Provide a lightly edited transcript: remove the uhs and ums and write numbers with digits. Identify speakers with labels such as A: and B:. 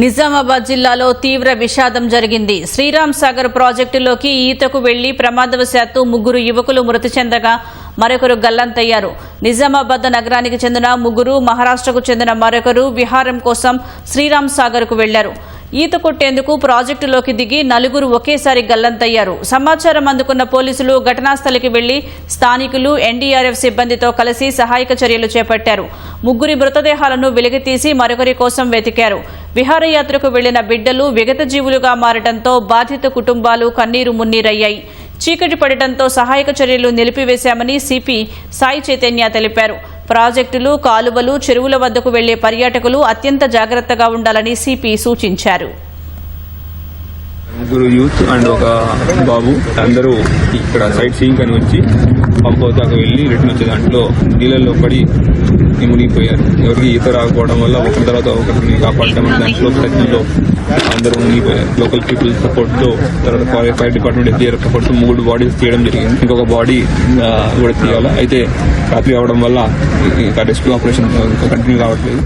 A: నిజామాబాద్ జిల్లాలో తీవ్ర విషాదం జరిగింది. శ్రీరామ్ సాగర్ ప్రాజెక్టులోకి ఈతకు వెళ్లి ప్రమాదవశాత్తు 3 యువకులు మృతి చెందగా మరొకరు గల్లంతయ్యారు. నిజామాబాద్ నగరానికి చెందిన 3, మహారాష్ట్రకు చెందిన మరొకరు విహారం కోసం శ్రీరామ్ సాగర్ కు వెళ్లారు. ఈత కొట్టేందుకు ప్రాజెక్టులోకి దిగి 4 ఒకేసారి గల్లంతయ్యారు. సమాచారం అందుకున్న పోలీసులు ఘటనాస్థలికి వెళ్లి స్థానికులు ఎన్డీఆర్ఎఫ్ సిబ్బందితో కలిసి సహాయక చర్యలు చేపట్టారు. 3 మృతదేహాలను వెలికితీసి మరొకరి కోసం వెతికారు. విహారయాత్రకు వెళ్లిన బిడ్డలు విగతజీవులుగా మారడంతో బాధిత కుటుంబాలు కన్నీరు మున్నీరయ్యాయి. చీకటి పడటంతో సహాయక చర్యలు నిలిపివేశామని సిపి సాయి చైతన్య తెలిపారు. ప్రాజెక్టులు, కాలువలు, చెరువుల వద్దకు వెళ్లే పర్యాటకులు అత్యంత జాగ్రత్తగా ఉండాలని సిపి సూచించారు.
B: 3 యూత్ అండ్ ఒక బాబు అందరూ ఇక్కడ సైట్ సీయింగ్ అని వచ్చి పంప్ దాకా వెళ్లి రిటర్న్ వచ్చే దాంట్లో నీళ్ళల్లో పడి మునిగిపోయారు. ఎవరికి ఈత రాకపోవడం వల్ల ఒకరి తర్వాత ఒకరిని కాపాడటం దాంట్లో ప్రయత్నంలో అందరూ మునిగిపోయారు. లోకల్ పీపుల్ సపోర్ట్ తో, తర్వాత ఫైర్ డిపార్ట్మెంట్ ఎఫ్డీఆర్ఎఫ్ సపోర్ట్ తో 3 బాడీస్ తీయడం జరిగింది. ఇంకొక బాడీ కూడా తీయాలి. అయితే రాత్రి అవడం వల్ల రెస్క్యూ ఆపరేషన్ కంటిన్యూ కావట్లేదు.